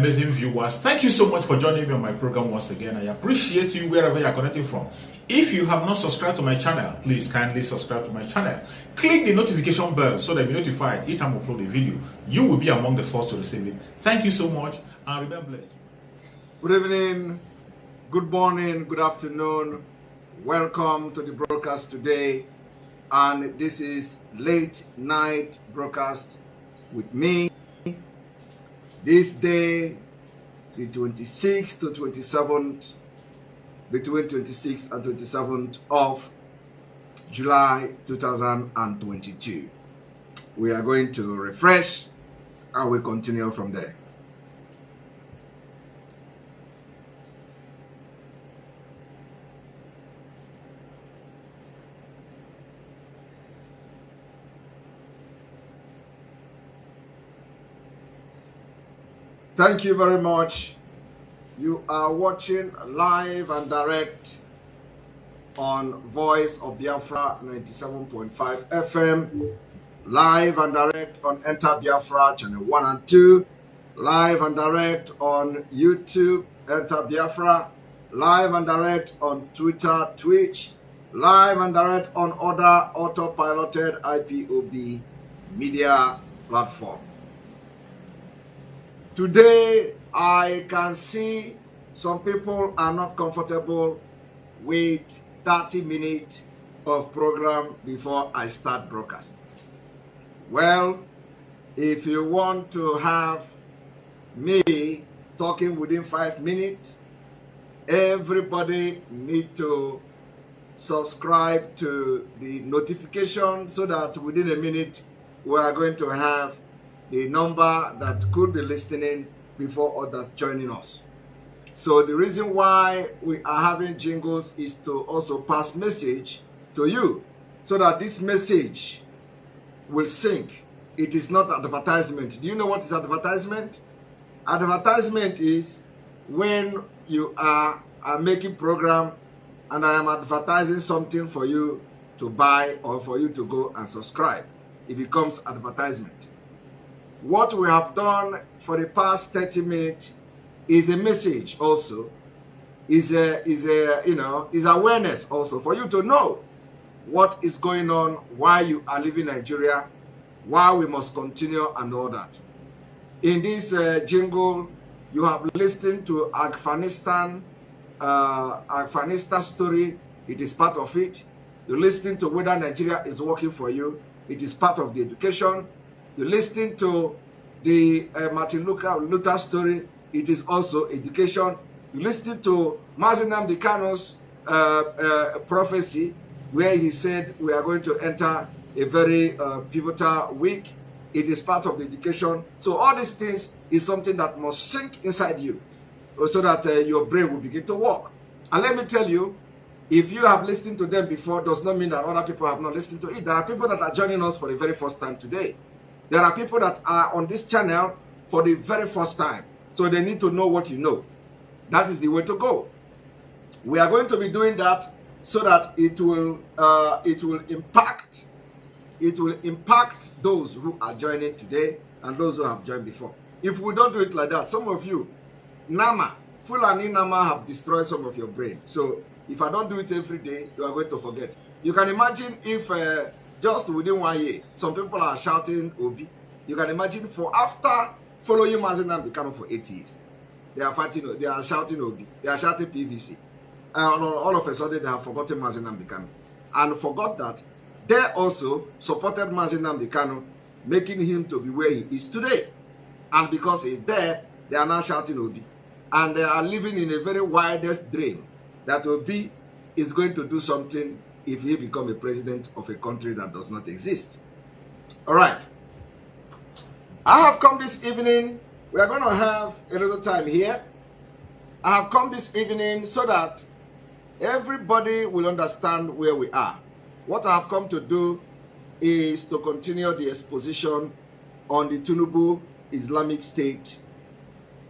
amazing viewers. Thank you so much for joining me on my program once again. I appreciate you wherever you are connecting from. If you have not subscribed to my channel, please kindly subscribe to my channel. Click the notification bell so that you'll be notified each time I upload a video. You will be among the first to receive it. Thank you so much and remain blessed. Good evening, good morning, good afternoon. Welcome to the broadcast today. And this is late night broadcast with me. This day, the 26th to 27th, between 26th and 27th of July 2022. We are going to refresh and we'll continue from there. Thank you very much. You are watching live and direct on Voice of Biafra 97.5 FM, live and direct on Enter Biafra channel 1 and 2, live and direct on YouTube, Enter Biafra, live and direct on Twitter, Twitch, live and direct on other auto-piloted IPOB media platform. Today, I can see some people are not comfortable with 30 minutes of program before I start broadcast. Well, if you want to have me talking within 5 minutes, everybody need to subscribe to the notification so that within a minute we are going to have the number that could be listening before others joining us. So the reason why we are having jingles is to also pass message to you so that this message will sync. It is not advertisement. Do you know what is advertisement? Advertisement is when you are making program and I am advertising something for you to buy or for you to go and subscribe. It becomes advertisement. What we have done for the past 30 minutes is a message also, is awareness also for you to know what is going on, why you are leaving Nigeria, why we must continue and all that. In this jingle, you have listened to Afghanistan story. It is part of it. You listen to whether Nigeria is working for you. It is part of the education. You listen to the Martin Luther story. It is also education. You listen to Mazi Nnamdi Kanu's prophecy, where he said we are going to enter a very pivotal week. It is part of the education. So all these things is something that must sink inside you so that your brain will begin to work. And let me tell you, if you have listened to them before, does not mean that other people have not listened to it. There are people that are joining us for the very first time today. There are people that are on this channel for the very first time. So they need to know what you know. That is the way to go. We are going to be doing that so that it will impact those who are joining today and those who have joined before. If we don't do it like that, some of you, Fulani Nama have destroyed some of your brain. So if I don't do it every day, you are going to forget. You can imagine if just within 1 year, some people are shouting Obi. You can imagine for after following Mazi Nnamdi Kanu for 8 years, they are fighting, they are shouting Obi, they are shouting PVC. And all of a sudden they have forgotten Mazi Nnamdi Kanu and forgot that they also supported Mazi Nnamdi Kanu, making him to be where he is today. And because he's there, they are now shouting Obi. And they are living in a very wildest dream that Obi is going to do something if he becomes a president of a country that does not exist. All right. I have come this evening. We are going to have a little time here. I have come this evening so that everybody will understand where we are. What I have come to do is to continue the exposition on the Tinubu Islamic State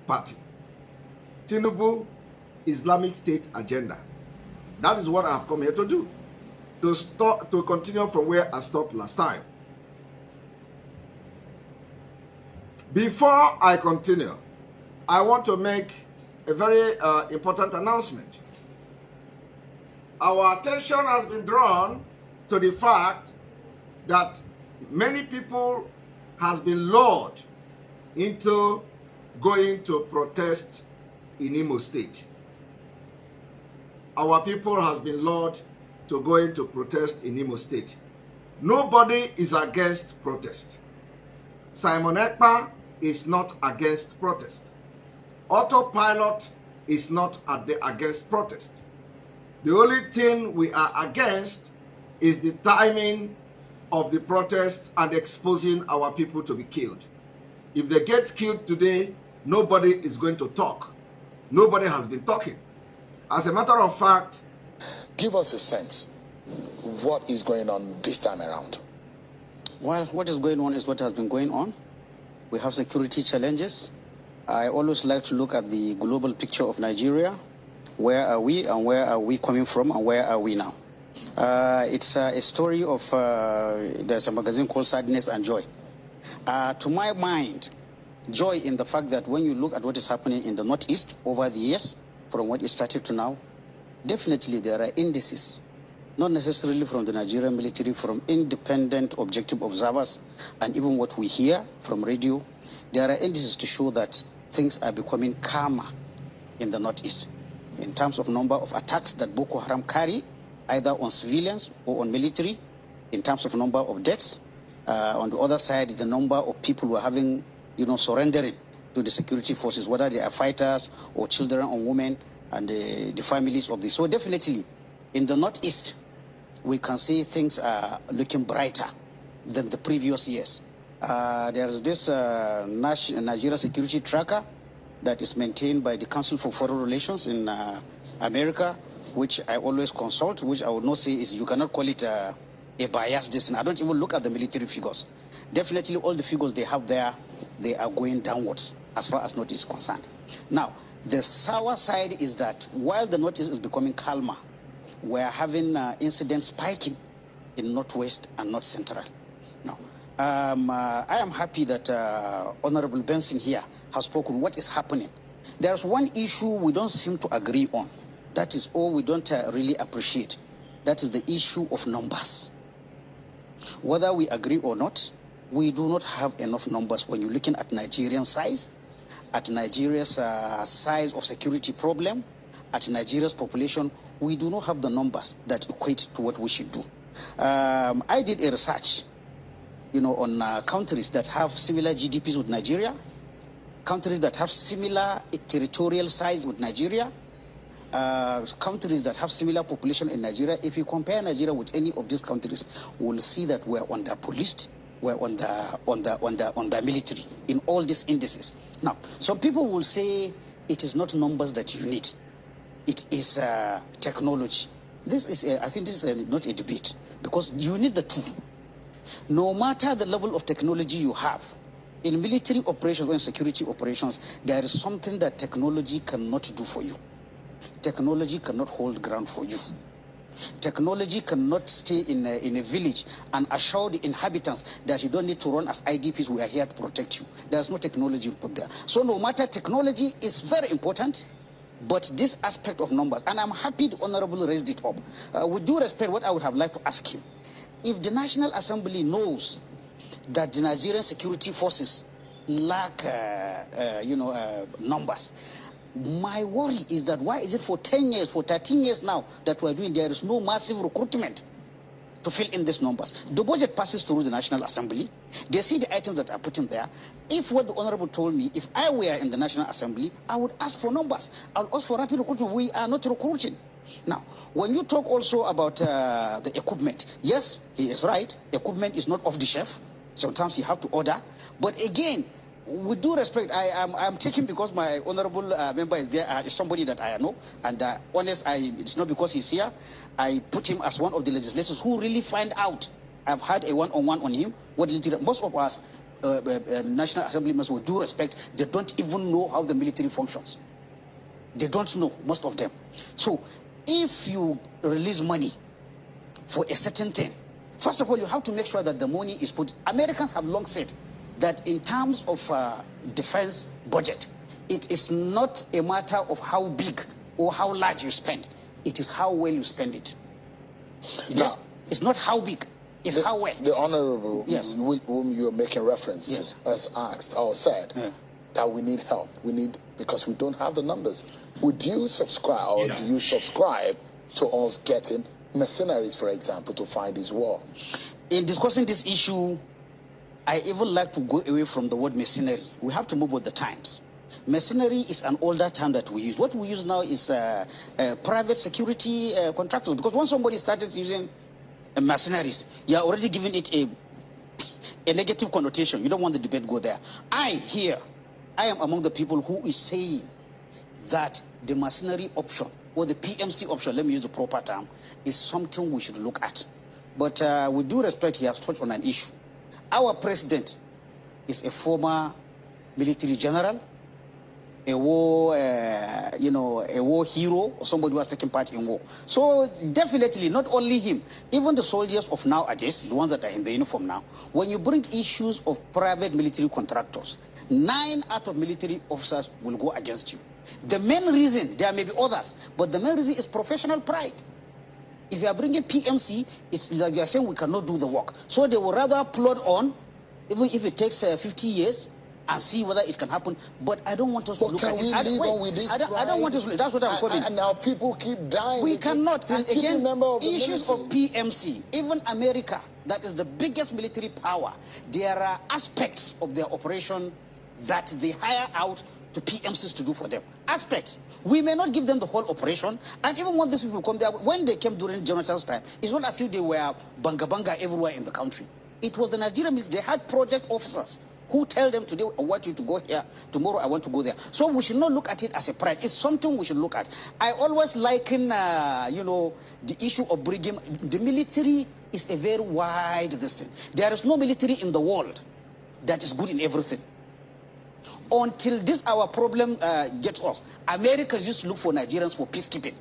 Party. Tinubu Islamic State agenda. That is what I have come here to do. To continue from where I stopped last time. Before I continue, I want to make a very important announcement. Our attention has been drawn to the fact that many people has been lured into going to protest in Imo State. Our people has been lured to going to protest in Imo State. Nobody is against protest. Simon Ekpa is not against protest. Autopilot is not against protest. The only thing we are against is the timing of the protest and exposing our people to be killed. If they get killed today, nobody is going to talk. Nobody has been talking. As a matter of fact, give us a sense. What is going on this time around? Well, what is going on is what has been going on. We have security challenges. I always like to look at the global picture of Nigeria. Where are we and where are we coming from and where are we now? It's a story of, there's a magazine called Sadness and Joy. To my mind, joy in the fact that when you look at what is happening in the Northeast over the years, from what it started to now, definitely there are indices, not necessarily from the Nigerian military, from independent objective observers, and even what we hear from radio, there are indices to show that things are becoming calmer in the Northeast in terms of number of attacks that Boko Haram carry, either on civilians or on military, in terms of number of deaths. On the other side, the number of people who are having, surrendering to the security forces, whether they are fighters or children or women, and the families of this. So definitely, in the Northeast, we can see things are looking brighter than the previous years. There's this Nigeria security tracker that is maintained by the Council for Foreign Relations in America, which I always consult, which I would not say is, you cannot call it a bias. I don't even look at the military figures. Definitely all the figures they have there, they are going downwards as far as North is concerned. Now, the sour side is that while the North is becoming calmer, we are having incidents spiking in Northwest and North Central. Now, I am happy that Honorable Benson here has spoken what is happening. There's one issue we don't seem to agree on. That is all we don't really appreciate. That is the issue of numbers. Whether we agree or not, we do not have enough numbers when you're looking at Nigerian size, at Nigeria's size of security problem, at Nigeria's population. We do not have the numbers that equate to what we should do. I did a research, on countries that have similar GDPs with Nigeria, countries that have similar territorial size with Nigeria, countries that have similar population in Nigeria. If you compare Nigeria with any of these countries, we'll see that we're under-policed, we're on the military in all these indices. Now, some people will say it is not numbers that you need. It is technology. I think this is not a debate, because you need the two. No matter the level of technology you have, in military operations or in security operations, there is something that technology cannot do for you. Technology cannot hold ground for you. Technology cannot stay in a village and assure the inhabitants that you don't need to run as IDPs, we are here to protect you. There's no technology put there. So no matter, technology is very important, but this aspect of numbers, and I'm happy the Honorable raised it up. With due respect, what I would have liked to ask him, if the National Assembly knows that the Nigerian security forces lack, numbers, my worry is that why is it for 10 years, for 13 years now that we're doing, there is no massive recruitment to fill in these numbers. The budget passes through the National Assembly. They see the items that are put in there. If what the Honorable told me, if I were in the National Assembly, I would ask for numbers. I would ask for rapid recruitment. We are not recruiting. Now, when you talk also about the equipment, yes, he is right. Equipment is not off the shelf. Sometimes you have to order. But again, with due respect, I'm taking, because my honorable member is there, is somebody that I know, and it's not because he's here. I put him as one of the legislators who really find out. I've had a one-on-one on him. Most of us National Assembly members, with due respect, they don't even know how the military functions. They don't know, most of them. So if you release money for a certain thing, first of all, you have to make sure that the money is put. Americans have long said that in terms of defense budget, it is not a matter of how big or how large you spend. It is how well you spend it. Now, it's not how big, it's how well. The honorable, yes, whom you are making reference to, yes, has asked or said that we need help. We need, because we don't have the numbers. Would you subscribe, or do you subscribe to us getting mercenaries, for example, to fight this war? In discussing this issue, I even like to go away from the word mercenary. We have to move with the times. Mercenary is an older term that we use. What we use now is private security contractors. Because once somebody started using mercenaries, you are already giving it a negative connotation. You don't want the debate to go there. I am among the people who is saying that the mercenary option or the PMC option, let me use the proper term, is something we should look at. But with due respect, he has touched on an issue. Our president is a former military general, a war, a war hero, or somebody who has taken part in war. So definitely, not only him, even the soldiers of nowadays, the ones that are in the uniform now, when you bring issues of private military contractors, 9 out of military officers will go against you. The main reason, there may be others, but the main reason is professional pride. If you are bringing PMC, it's like you are saying we cannot do the work. So they will rather plod on, even if it takes 50 years, and see whether it can happen. But I don't want us to look at it. I don't want us to. That's what I'm calling. And now people keep dying. We cannot. And again, issues of PMC, even America, that is the biggest military power, there are aspects of their operation that they hire out to PMCs to do for them. Aspects. We may not give them the whole operation. And even when these people come there, when they came during Jonathan's time, it's not as if they were banga everywhere in the country. It was the Nigerian military. They had project officers who tell them today, I want you to go here, tomorrow I want to go there. So we should not look at it as a pride. It's something we should look at. I always liken, the issue of bringing, the military is a very wide distance. There is no military in the world that is good in everything. Until this our problem gets us, Americans used to look for Nigerians for peacekeeping.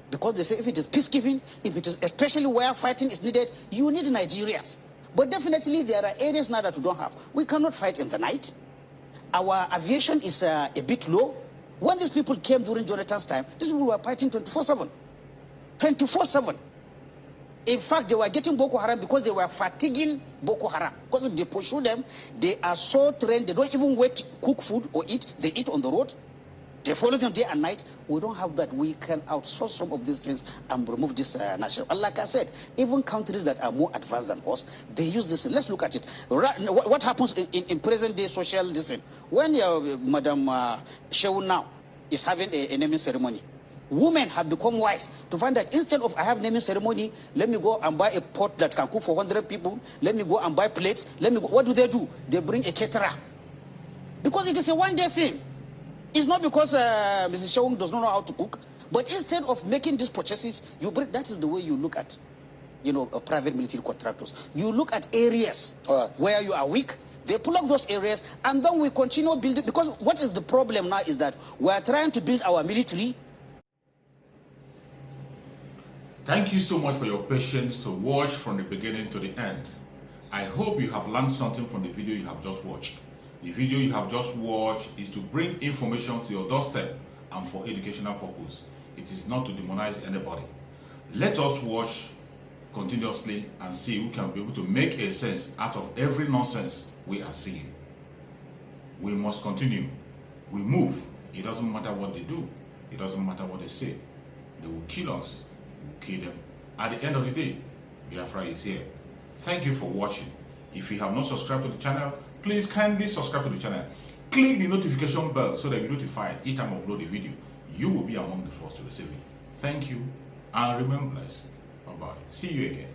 Because they say if it is peacekeeping, if it is especially where fighting is needed, you need Nigerians. But definitely there are areas now that we don't have. We cannot fight in the night. Our aviation is a bit low. When these people came during Jonathan's time, these people were fighting 24/7. 24/7. In fact, they were getting Boko Haram because they were fatiguing Boko Haram. Because if they pursue them, they are so trained, they don't even wait to cook food or eat. They eat on the road. They follow them day and night. We don't have that. We can outsource some of these things and remove this national. And like I said, even countries that are more advanced than us, they use this. Let's look at it. What happens in present day social distancing? When Madam Shehu now is having a naming ceremony, women have become wise to find that instead of I have naming ceremony, let me go and buy a pot that can cook for 100 people. Let me go and buy plates. Let me go. What do? They bring a caterer. Because it is a one-day thing. It's not because Mrs. Sheung does not know how to cook, but instead of making these purchases, you bring. That is the way you look at, private military contractors. You look at areas where you are weak. They pull up those areas, and then we continue building. Because what is the problem now is that we are trying to build our military. Thank you so much for your patience to watch from the beginning to the end. I hope you have learned something from the video you have just watched. The video you have just watched is to bring information to your doorstep and for educational purpose. It is not to demonize anybody. Let us watch continuously and see who can be able to make a sense out of every nonsense we are seeing. We must continue. We move. It doesn't matter what they do. It doesn't matter what they say. They will kill us. We will kill them. At the end of the day, Biafra is here. Thank you for watching. If you have not subscribed to the channel, please kindly subscribe to the channel. Click the notification bell so that you're notified each time I upload a video. You will be among the first to receive it. Thank you and remain blessed. Bye-bye. See you again.